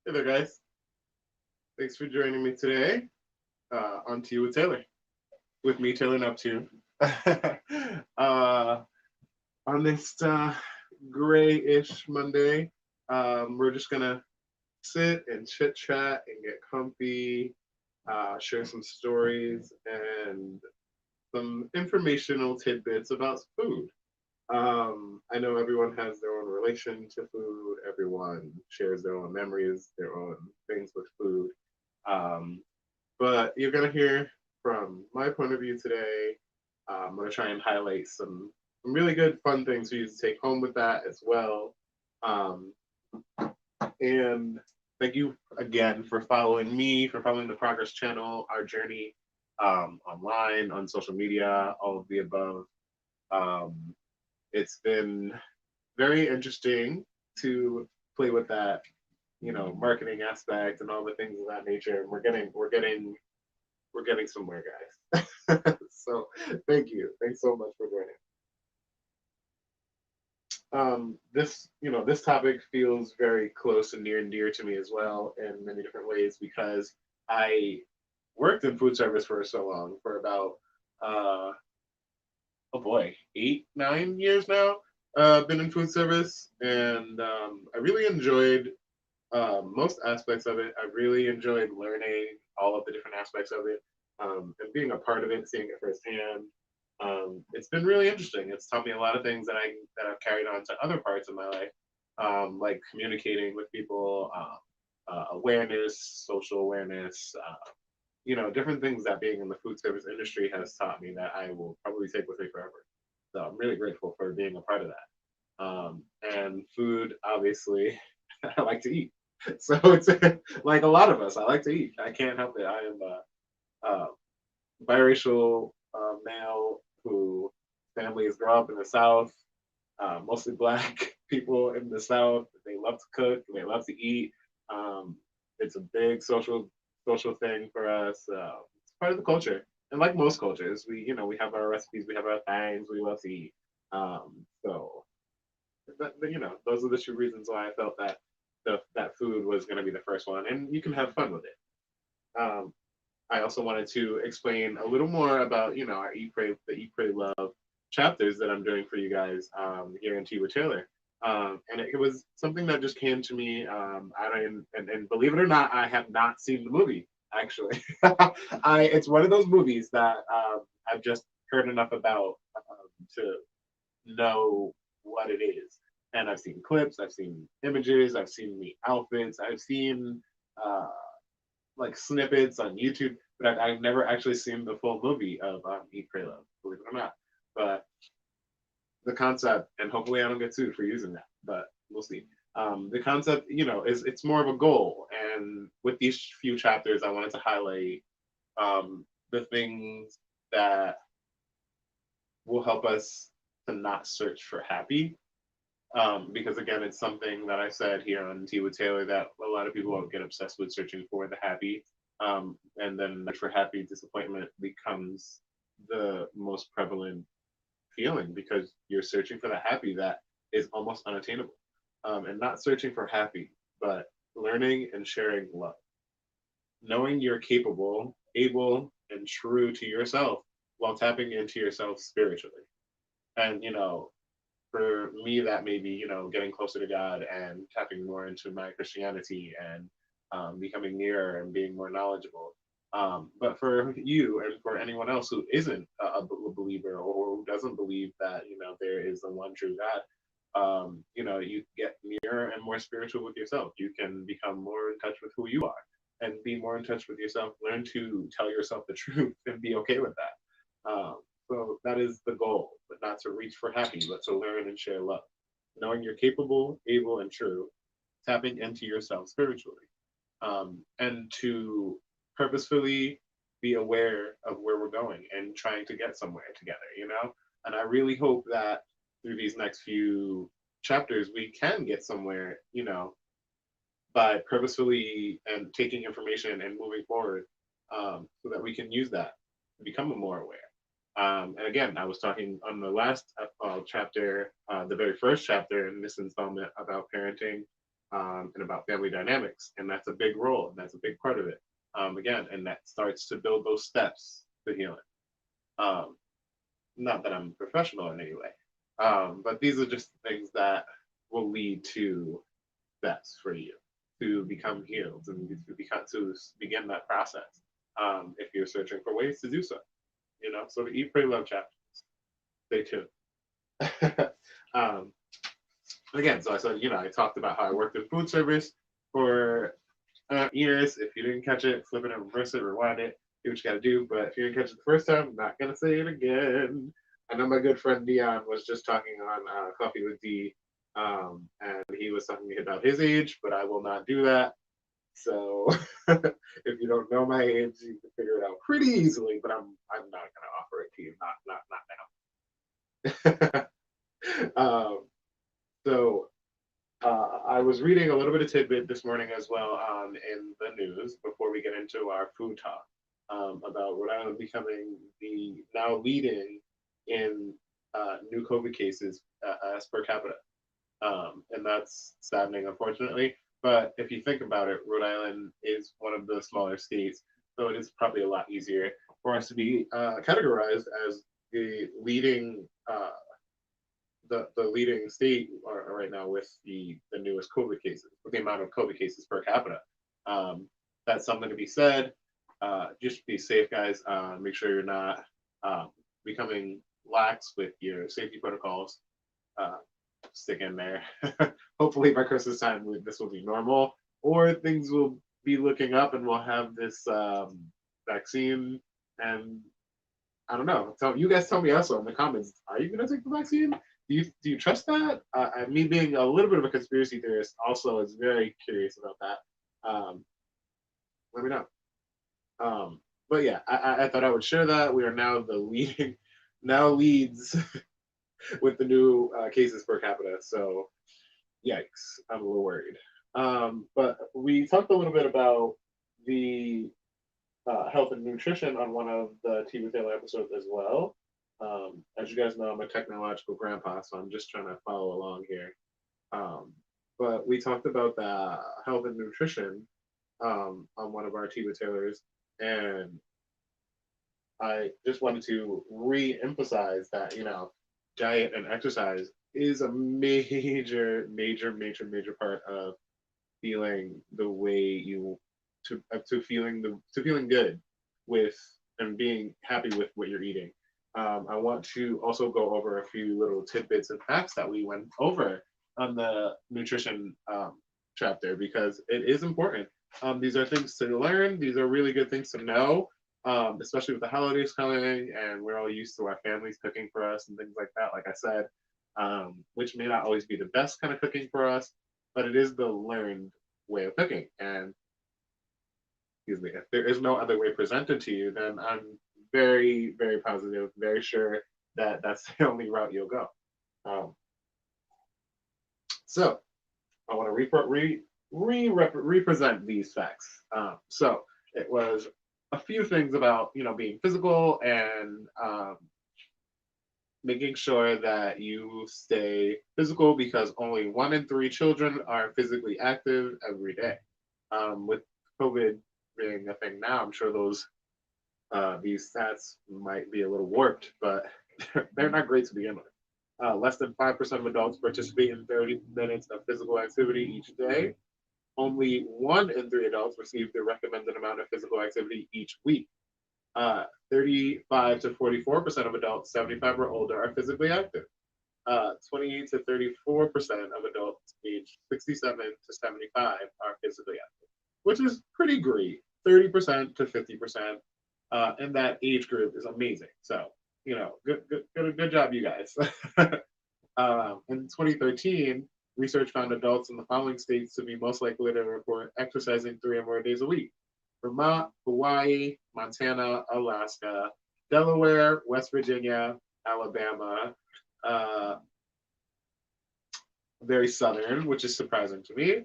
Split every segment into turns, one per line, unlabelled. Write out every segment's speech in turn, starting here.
Hey there, guys. Thanks for joining me today on To You with Taylor. With me, Taylor Neptune. uh, on this gray-ish Monday, we're just gonna sit and chit chat and get comfy, share some stories and some informational tidbits about food. I know everyone has their own relation to food. Everyone shares their own memories, their own things with food. Um, but you're going to hear from my point of view today. I'm going to try and highlight some really good, fun things for you to take home with that as well. Um, and thank you again for following me, for following the Progress channel, our journey online, on social media, all of the above. Um, it's been very interesting to play with that, marketing aspect and all the things of that nature. And we're getting somewhere, guys. So thank you. Thanks so much for joining. This topic feels very close and near and dear to me as well in many different ways because I worked in food service for so long, for about uh, oh boy, 8, 9 years now. Been in food service, and I really enjoyed most aspects of it. I really enjoyed learning all of the different aspects of it and being a part of it, seeing it firsthand. It's been really interesting. It's taught me a lot of things that I've carried on to other parts of my life, like communicating with people, awareness, social awareness. Different things that being in the food service industry has taught me that I will probably take with me forever. So I'm really grateful for being a part of that. And food, obviously, I like to eat. So it's like a lot of us. I like to eat. I can't help it. I am a biracial male who families grow up in the South, mostly Black people in the South. They love to cook. They love to eat. Um, it's a big social thing for us. It's part of the culture. And like most cultures, we have our recipes, we have our things we love to eat. So those are the two reasons why I felt that that food was going to be the first one, and you can have fun with it. Um, I also wanted to explain a little more about our the Eat Pray Love chapters that I'm doing for you guys here in Tea with Taylor. And it was something that just came to me. I don't, and believe it or not, I have not seen the movie actually. It's one of those movies that I've just heard enough about to know what it is. And I've seen clips, I've seen images, I've seen the outfits, I've seen uh, like snippets on YouTube, but I've never actually seen the full movie of Eat, Pray, Love, believe it or not. But the concept, and hopefully I don't get sued for using that, but we'll see. The concept, is it's more of a goal. And with these few chapters, I wanted to highlight the things that will help us to not search for happy. Because again, it's something that I said here on Tea with Taylor that a lot of people will get obsessed with searching for the happy. And then for happy, disappointment becomes the most prevalent feeling because you're searching for the happy that is almost unattainable. And not searching for happy, but learning and sharing love. Knowing you're capable, able, and true to yourself while tapping into yourself spiritually. And, for me, that may be, getting closer to God and tapping more into my Christianity and becoming nearer and being more knowledgeable. But for you and for anyone else who isn't a believer or who doesn't believe that, there is the one true God, you get nearer and more spiritual with yourself. You can become more in touch with who you are and be more in touch with yourself. Learn to tell yourself the truth and be okay with that. So that is the goal, but not to reach for happy, but to learn and share love. Knowing you're capable, able, and true, tapping into yourself spiritually, and to purposefully be aware of where we're going and trying to get somewhere together. And I really hope that through these next few chapters, we can get somewhere, by purposefully and taking information and moving forward so that we can use that to become more aware. And again, I was talking on the last chapter, the very first chapter in this installment about parenting. and about family dynamics, and that's a big role, and that's a big part of it. Again, and that starts to build those steps to healing. Um, Not that I'm professional in any way, but these are just things that will lead to steps for you to become healed and to begin that process. If you're searching for ways to do so, so the Eat, Pray, Love chapter. Stay tuned. um, Again, so I said, I talked about how I worked in food service for years. If you didn't catch it, flip it and reverse it, rewind it, do what you got to do. But if you didn't catch it the first time, I'm not going to say it again. I know my good friend Dion was just talking on Coffee with D, and he was talking about his age, but I will not do that. So if you don't know my age, you can figure it out pretty easily. But I'm not going to offer it to you. Not now. So I was reading a little bit of tidbit this morning as well in the news before we get into our food talk about Rhode Island becoming the now leading in new COVID cases as per capita. And that's saddening, unfortunately. But if you think about it, Rhode Island is one of the smaller states, so it is probably a lot easier for us to be categorized as the leading the leading state right now with the newest COVID cases, with the amount of COVID cases per capita. That's something to be said. Just be safe, guys. Make sure you're not becoming lax with your safety protocols. Stick in there. Hopefully by Christmas time, this will be normal, or things will be looking up and we'll have this vaccine. And I don't know. You guys tell me also in the comments, are you going to take the vaccine? Do you trust that? Me being a little bit of a conspiracy theorist also is very curious about that. Let me know. But yeah, I thought I would share that. We are now leads with the new cases per capita. So yikes, I'm a little worried. But we talked a little bit about the health and nutrition on one of the Wit Taylor episodes as well. As you guys know, I'm a technological grandpa, so I'm just trying to follow along here. But we talked about the health and nutrition on one of our Wit Taylors, and I just wanted to re-emphasize that, diet and exercise is a major, major, major, major part of feeling the way you to feeling good with and being happy with what you're eating. I want to also go over a few little tidbits and facts that we went over on the nutrition chapter because it is important. These are things to learn. These are really good things to know, especially with the holidays coming, and we're all used to our families cooking for us and things like that. Like I said, which may not always be the best kind of cooking for us, but it is the learned way of cooking. And excuse me, if there is no other way presented to you, then I'm very, very positive, very sure that that's the only route you'll go. So I want to represent these facts. So it was a few things about being physical and making sure that you stay physical because only 1 in 3 children are physically active every day. With COVID being a thing now, I'm sure these stats might be a little warped, but they're not great to begin with. Less than 5% of adults participate in 30 minutes of physical activity each day. Only 1 in 3 adults receive the recommended amount of physical activity each week. 35 to 44% of adults 75 or older are physically active. 20 to 34% of adults aged 67 to 75 are physically active, which is pretty great. 30% to 50% in that age group is amazing. So, good job, you guys. In 2013, research found adults in the following states to be most likely to report exercising 3 or more days a week: Vermont, Hawaii, Montana, Alaska, Delaware, West Virginia, Alabama, very southern, which is surprising to me.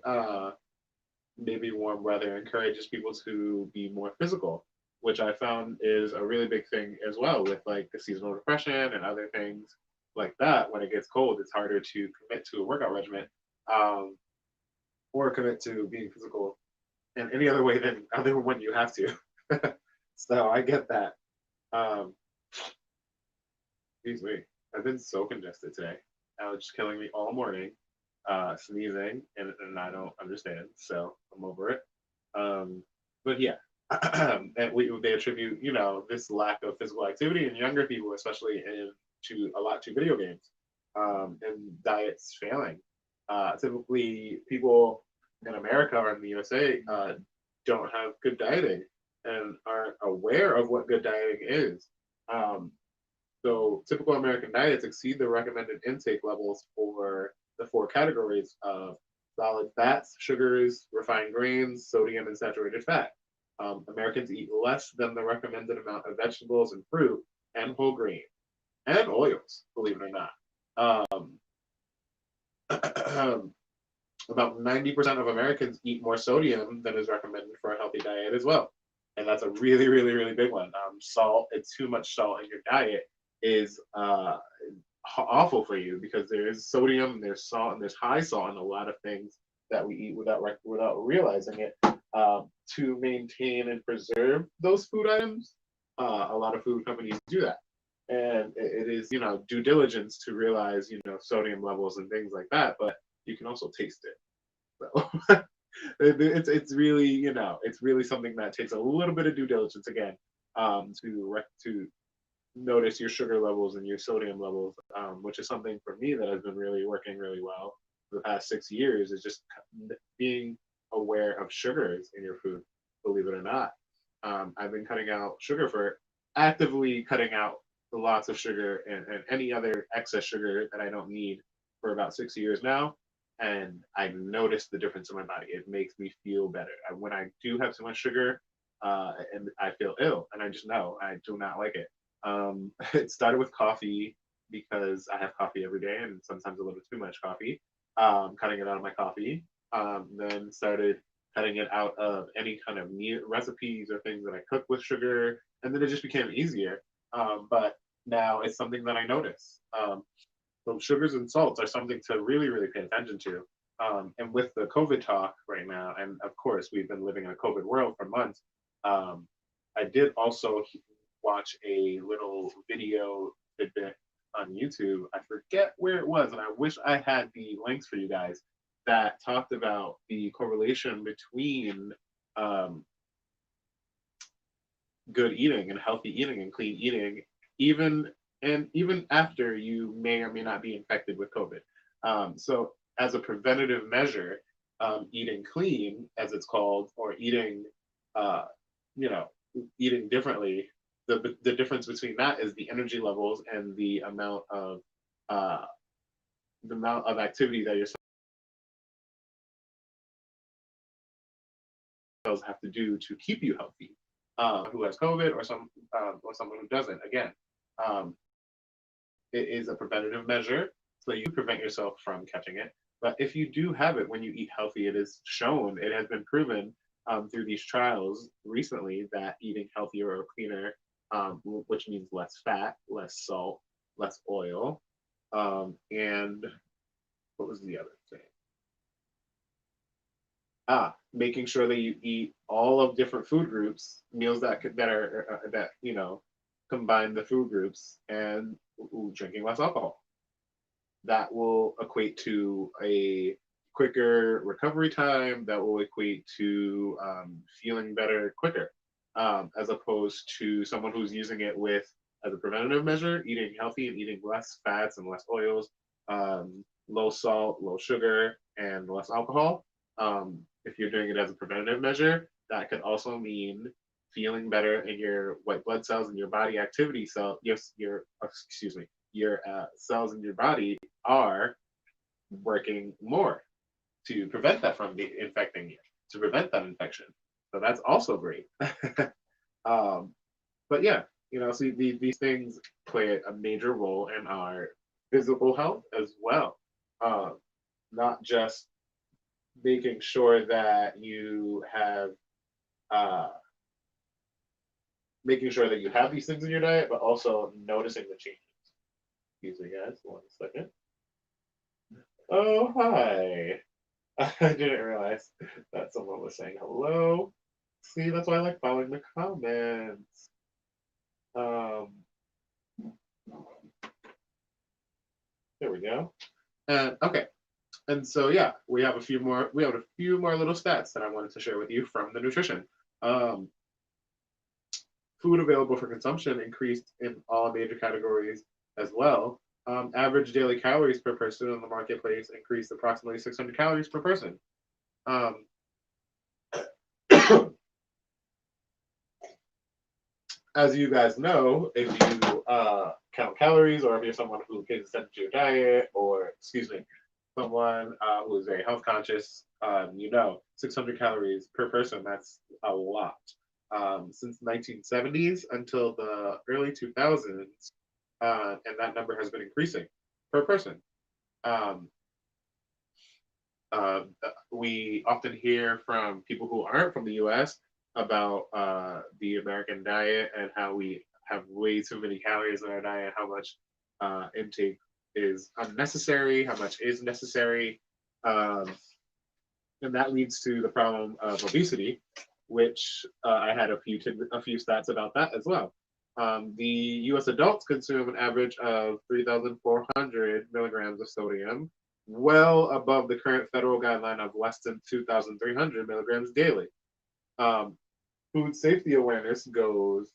Maybe warm weather encourages people to be more physical, which I found is a really big thing as well with like the seasonal depression and other things like that. When it gets cold, it's harder to commit to a workout regimen. or commit to being physical in any other way than other when you have to. So I get that. Um, Excuse me. I've been so congested today. It's killing me all morning, sneezing, and I don't understand. So I'm over it. But yeah, they attribute this lack of physical activity in younger people, especially a lot to video games, and diets failing. Typically, people in America or in the USA don't have good dieting and aren't aware of what good dieting is. Um, so typical American diets exceed the recommended intake levels for the four categories of solid fats, sugars, refined grains, sodium, and saturated fat. Americans eat less than the recommended amount of vegetables and fruit and whole grain and oils, believe it or not. About 90% of Americans eat more sodium than is recommended for a healthy diet as well. And that's a really, really, really big one. Salt, it's too much salt in your diet is awful for you because there is sodium, there's salt, and there's high salt in a lot of things that we eat without realizing it. To maintain and preserve those food items, a lot of food companies do that, and it is due diligence to realize sodium levels and things like that. But you can also taste it. So it's really it's really something that takes a little bit of due diligence again, to notice your sugar levels and your sodium levels, which is something for me that has been really working really well for the past 6 years, is just being aware of sugars in your food, believe it or not. I've been actively cutting out lots of sugar and any other excess sugar that I don't need for about 6 years now. And I've noticed the difference in my body. It makes me feel better. When I do have too much sugar, and I feel ill, and I just know I do not like it. It started with coffee because I have coffee every day and sometimes a little too much coffee. Cutting it out of my coffee. Then started cutting it out of any kind of meat recipes or things that I cook with sugar, and then it just became easier. But now it's something that I notice. So sugars and salts are something to really, really pay attention to. And with the COVID talk right now, and of course we've been living in a COVID world for months. I did also watch a little video tidbit on YouTube. I forget where it was, and I wish I had the links for you guys, that talked about the correlation between good eating and healthy eating and clean eating, even after you may or may not be infected with COVID. So as a preventative measure, eating clean, as it's called, or eating, you know, eating differently, the difference between that is the energy levels and uh, the amount of activity that your cells have to do to keep you healthy. Who has COVID or someone who doesn't. Again, um, it is a preventative measure, so you prevent yourself from catching it. But if you do have it when you eat healthy, it is shown, it has been proven through these trials recently that eating healthier or cleaner, which means less fat, less salt, less oil, and what was the other thing? Making sure that you eat all of different food groups, meals that combine the food groups, and drinking less alcohol. That will equate to a quicker recovery time. That will equate to feeling better quicker, as opposed to someone who's using it as a preventative measure, eating healthy and eating less fats and less oils, low salt, low sugar, and less alcohol. If you're doing it as a preventative measure, that could also mean feeling better in your white blood cells and your body activity cell. Yes, your cells in your body are working more to prevent that from infecting you, to prevent that infection. So that's also great. But yeah, see, these things play a major role in our physical health as well. Not just making sure that you have uh, making sure that you have these things in your diet, but also noticing the changes. Excuse me, guys. 1 second. Oh, hi. I didn't realize that someone was saying hello. See, that's why I like following the comments. Um, there we go. And okay, and so yeah, we have a few more little stats that I wanted to share with you from the nutrition. Um, Food available for consumption increased in all major categories as well. Average daily calories per person in the marketplace increased approximately 600 calories per person. Um, as you guys know, if you count calories, or if you're someone who pays attention to your diet, or excuse me, someone who is very health conscious, you know, 600 calories per person, that's a lot. Since the 1970s until the early 2000s, and that number has been increasing per person. Um, uh, we often hear from people who aren't from the US about the American diet and how we have way too many calories in our diet, how much intake is unnecessary, how much is necessary. Um, and that leads to the problem of obesity, which I had a few stats about that as well. The U.S. adults consume an average of 3,400 milligrams of sodium, well above the current federal guideline of less than 2,300 milligrams daily. Um, Food safety awareness goes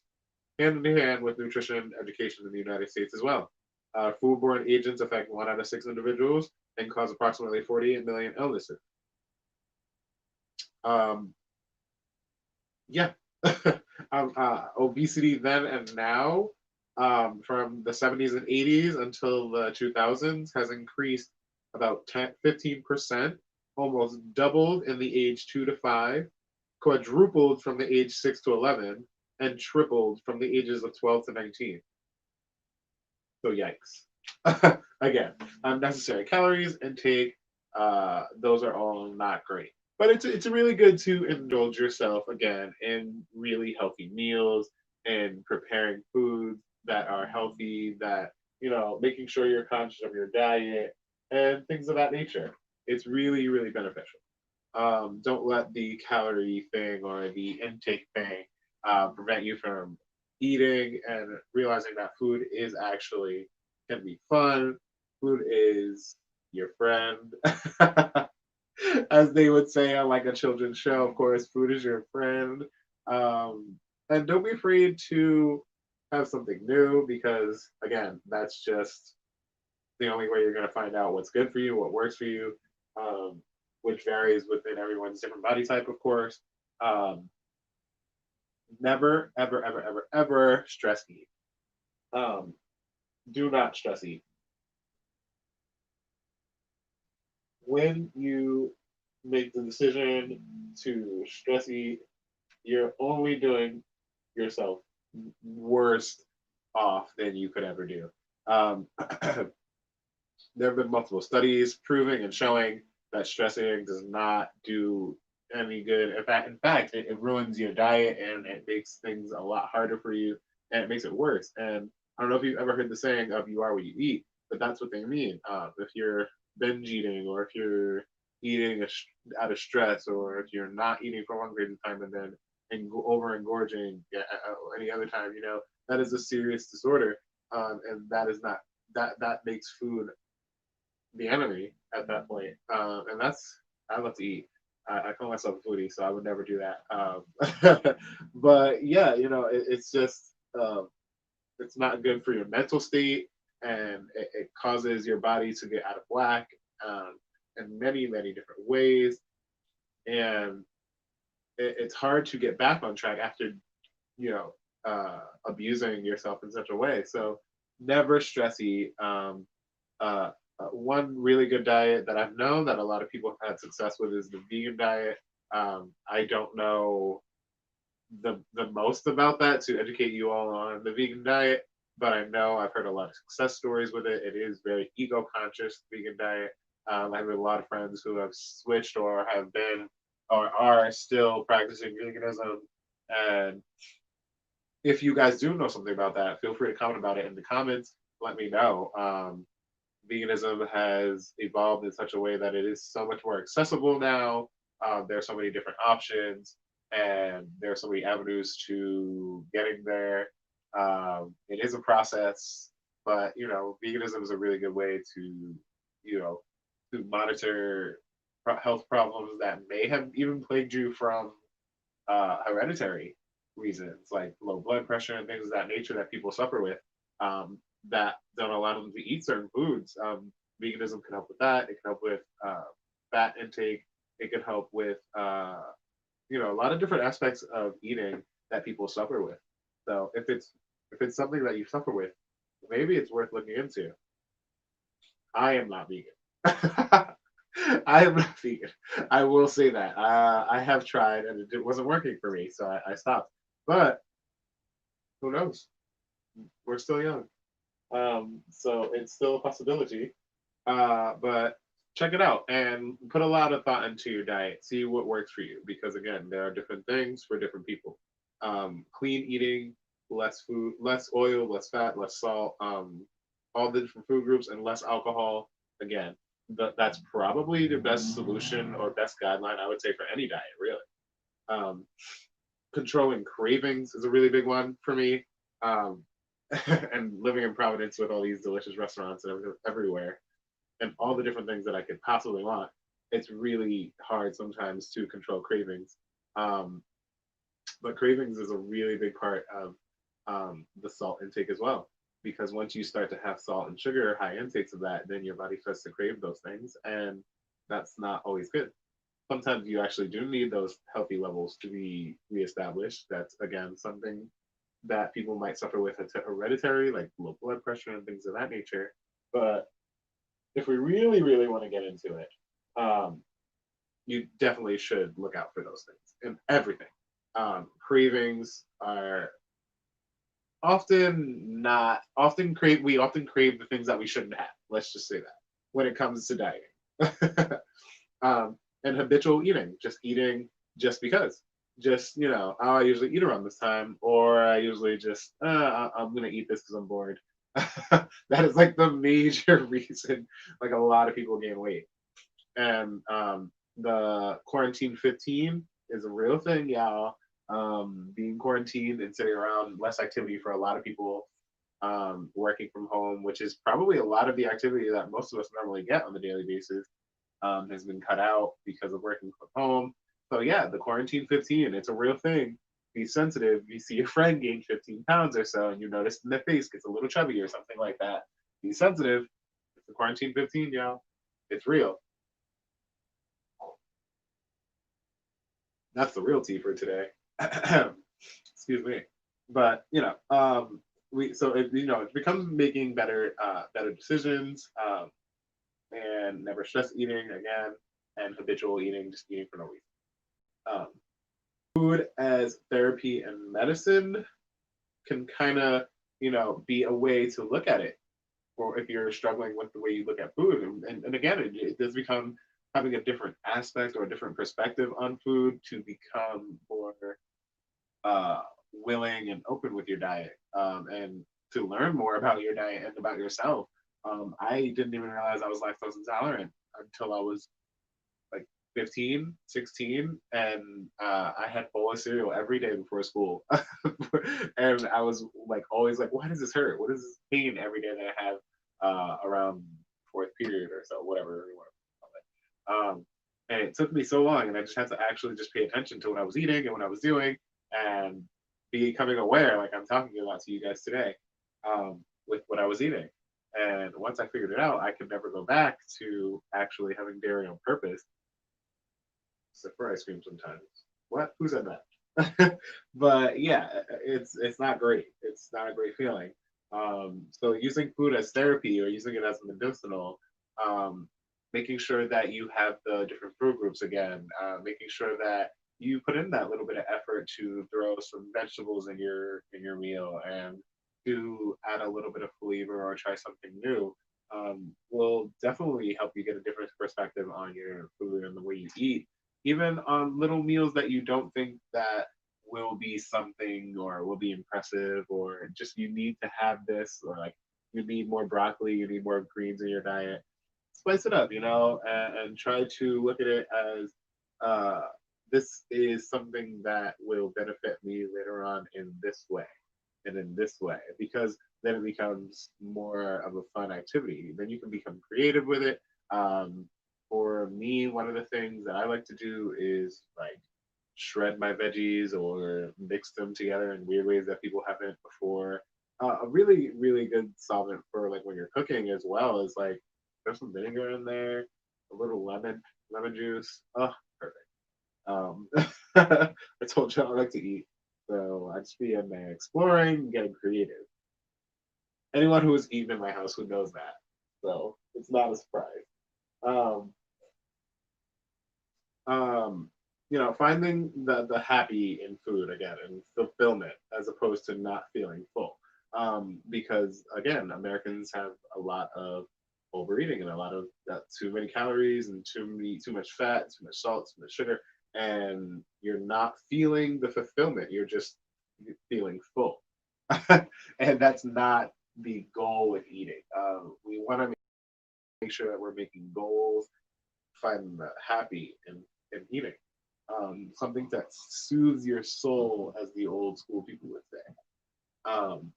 hand in hand with nutrition education in the United States as well. Foodborne agents affect 1 out of 6 individuals and cause approximately 48 million illnesses. Um, yeah. Obesity then and now, from the 70s and 80s until the 2000s, has increased about 15%, almost doubled in the age 2 to 5, quadrupled from the age 6 to 11, and tripled from the ages of 12 to 19. So, yikes. Again, unnecessary calories intake, those are all not great. But it's really good to indulge yourself again in really healthy meals and preparing foods that are healthy, that, you know, making sure you're conscious of your diet and things of that nature. It's really, really beneficial. Don't let the calorie thing or the intake thing prevent you from eating and realizing that food is actually can be fun. Food is your friend. As they would say on like a children's show, of course, food is your friend. Um, and don't be afraid to have something new, because again, that's just the only way you're going to find out what's good for you, what works for you, um, which varies within everyone's different body type, of course. Um, Never, ever, ever, ever, ever stress eat. Um, do not stress eat. When you make the decision to stress eat, you're only doing yourself worse off than you could ever do. Um, there have been multiple studies proving and showing that stressing does not do any good. In fact, it ruins your diet and it makes things a lot harder for you, and it makes it worse. And I don't know if you've ever heard the saying of "you are what you eat," but that's what they mean. If you're binge eating, or if you're eating out of stress, or if you're not eating for one period of time and then over engorging any other time, you know, that is a serious disorder, and that is not that makes food the enemy at that point. And that's I love to eat. I call myself a foodie, so I would never do that. But yeah, you know, it's just it's not good for your mental state, and it causes your body to get out of whack in many many different ways, and it's hard to get back on track after, you know, abusing yourself in such a way. So never stress eat. One really good diet that I've known that a lot of people have had success with is the vegan diet. I don't know the most about that to educate you all on the vegan diet, but I know I've heard a lot of success stories with it. It is very ego conscious vegan diet. I have a lot of friends who have switched or have been or are still practicing veganism, and if you guys do know something about that, feel free to comment about it in the comments. Let me know. veganism has evolved in such a way that it is so much more accessible now. There are so many different options, and there are so many avenues to getting there. It is a process, but veganism is a really good way to, you know, to monitor health problems that may have even plagued you from hereditary reasons, like low blood pressure and things of that nature that people suffer with, that don't allow them to eat certain foods. Veganism can help with that. It can help with fat intake. It can help with a lot of different aspects of eating that people suffer with. So if it's something that you suffer with, maybe it's worth looking into. I am not vegan. I am not vegan. I will say that. I have tried and it wasn't working for me, so I stopped. But who knows? We're still young. So it's still a possibility. But check it out and put a lot of thought into your diet. See what works for you, because again, there are different things for different people. Clean eating, less food, less oil, less fat, less salt, all the different food groups, and less alcohol. Again, that's probably the best solution or best guideline I would say for any diet, really. Um, Controlling cravings is a really big one for me. Um, and living in Providence with all these delicious restaurants and everywhere, and all the different things that I could possibly want, it's really hard sometimes to control cravings. Um, but cravings is a really big part of the salt intake as well. Because once you start to have salt and sugar, high intakes of that, then your body starts to crave those things. And that's not always good. Sometimes you actually do need those healthy levels to be reestablished. That's, again, something that people might suffer with hereditary, like low blood pressure and things of that nature. But if we really, really want to get into it, um, you definitely should look out for those things in everything. Cravings are often not often crave we often crave the things that we shouldn't have. Let's just say that when it comes to dieting. And habitual eating, just eating just because. Just, oh, I usually eat around this time, or I usually just, I'm going to eat this because I'm bored. That is like the major reason, like a lot of people gain weight. And the quarantine 15 is a real thing, y'all. Being quarantined and sitting around, less activity for a lot of people, working from home, which is probably a lot of the activity that most of us normally get on the daily basis, has been cut out because of working from home. So yeah, the quarantine 15, it's a real thing. Be sensitive. You see your friend gain 15 pounds or so, and you notice their face gets a little chubby or something like that. Be sensitive. It's the quarantine 15, y'all. It's real. That's the real tea for today. Excuse me. But we so it becomes making better decisions, and never stress eating again, and habitual eating, just eating for no reason. Um, Food as therapy and medicine can kind of be a way to look at it, or if you're struggling with the way you look at food, and again, it does become having a different aspect or a different perspective on food to become more uh, willing and open with your diet, and to learn more about your diet and about yourself. I didn't even realize I was lactose intolerant until I was like 15, 16, and I had bowl of cereal every day before school. And I was like always like, why does this hurt? What is this pain every day that I have around fourth period or so, whatever you want to call it. And it took me so long, and I just had to actually just pay attention to what I was eating and what I was doing, and becoming aware, like I'm talking about to you guys today, with what I was eating. And once I figured it out, I could never go back to actually having dairy on purpose, except for ice cream sometimes. What? Who said that? But yeah, it's not great. It's not a great feeling. So using food as therapy or using it as a medicinal, making sure that you have the different food groups again, making sure that you put in that little bit of effort to throw some vegetables in your meal and to add a little bit of flavor or try something new, will definitely help you get a different perspective on your food and the way you eat, even on little meals that you don't think that will be something or will be impressive, or just you need to have this, or like you need more broccoli, you need more greens in your diet. Spice it up, and try to look at it as uh, this is something that will benefit me later on in this way and in this way, because then it becomes more of a fun activity. Then you can become creative with it. Um, for me, one of the things that I like to do is like shred my veggies or mix them together in weird ways that people haven't before. A really, really good solvent for like when you're cooking as well is like there's some vinegar in there, a little lemon juice. Oh, perfect. Um, I told you I like to eat, so I just be in there exploring, getting creative. Anyone who has eaten in my house who knows that, so it's not a surprise. Um, um, finding the happy in food again and fulfillment as opposed to not feeling full. Because again, Americans have a lot of overeating and a lot of too many calories and too much fat, too much salt, too much sugar, and you're not feeling the fulfillment. You're just feeling full, and that's not the goal with eating. We want to make sure that we're making goals, finding the happy in eating. Something that soothes your soul, as the old school people would say. Um,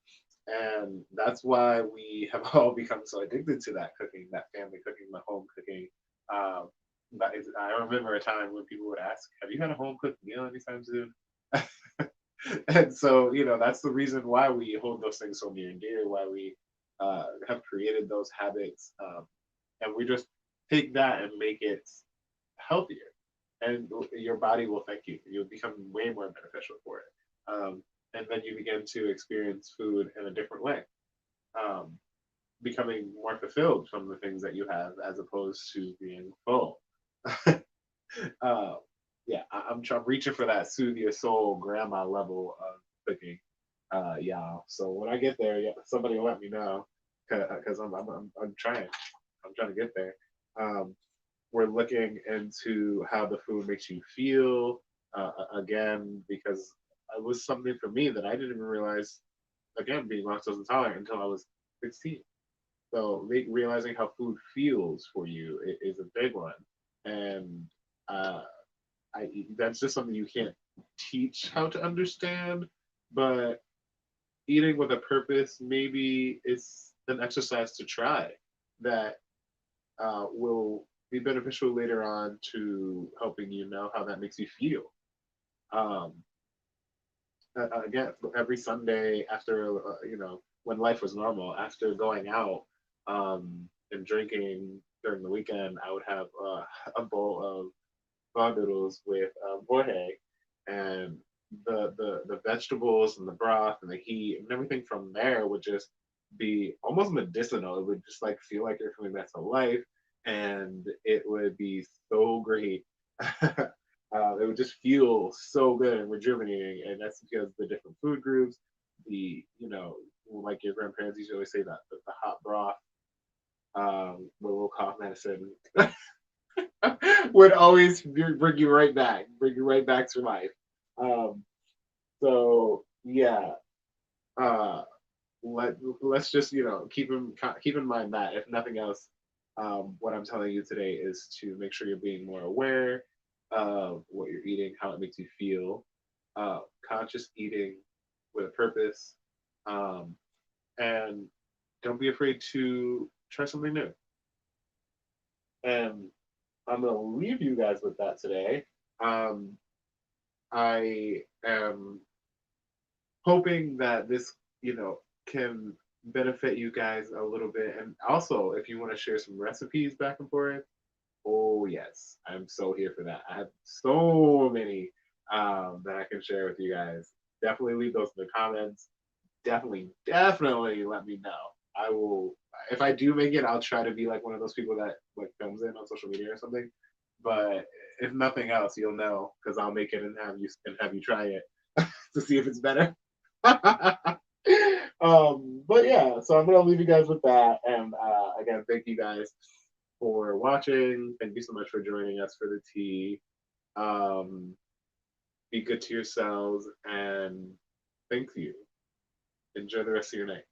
and that's why we have all become so addicted to that cooking, that family cooking, the home cooking. Um, I remember a time when people would ask, "Have you had a home cooked meal anytime soon?" And so, that's the reason why we hold those things so near and dear, why we have created those habits. And we just take that and make it healthier. And your body will thank you. You'll become way more beneficial for it. And then you begin to experience food in a different way, um, becoming more fulfilled from the things that you have as opposed to being full. uh, yeah, I'm reaching for that soothe your soul grandma level of cooking, y'all. So when I get there, yeah, somebody will let me know because I'm trying. I'm trying to get there. Um, we're looking into how the food makes you feel again because it was something for me that I didn't even realize. Again, being lactose intolerant until I was 16. So realizing how food feels for you is a big one, and uh, that's just something you can't teach how to understand. But eating with a purpose, maybe it's an exercise to try that will be beneficial later on to helping you know how that makes you feel. Um, Again, every Sunday after, when life was normal, after going out and drinking during the weekend, I would have a bowl of bog noodles with borhe, and the vegetables and the broth and the heat and everything from there would just be almost medicinal. It would just like feel like you're coming back to life, and it would be so great. It would just feel so good and rejuvenating, and that's because the different food groups, like your grandparents used to always say that the hot broth, with a little cough medicine, would always bring you right back to life. Um, so yeah, uh, let's just keep in mind that if nothing else, what I'm telling you today is to make sure you're being more aware of what you're eating, how it makes you feel, conscious eating with a purpose, um, and don't be afraid to try something new. And I'm gonna leave you guys with that today. Um, I am hoping that this, can benefit you guys a little bit. And also, if you want to share some recipes back and forth, oh yes, I'm so here for that. I have so many that I can share with you guys. Definitely leave those in the comments. Definitely let me know. I will. If I do make it, I'll try to be like one of those people that like films it on social media or something. But if nothing else, you'll know because I'll make it and have you try it to see if it's better. But yeah, so I'm gonna leave you guys with that. And again, thank you guys for watching. Thank you so much for joining us for the tea. Um, be good to yourselves and thank you. Enjoy the rest of your night.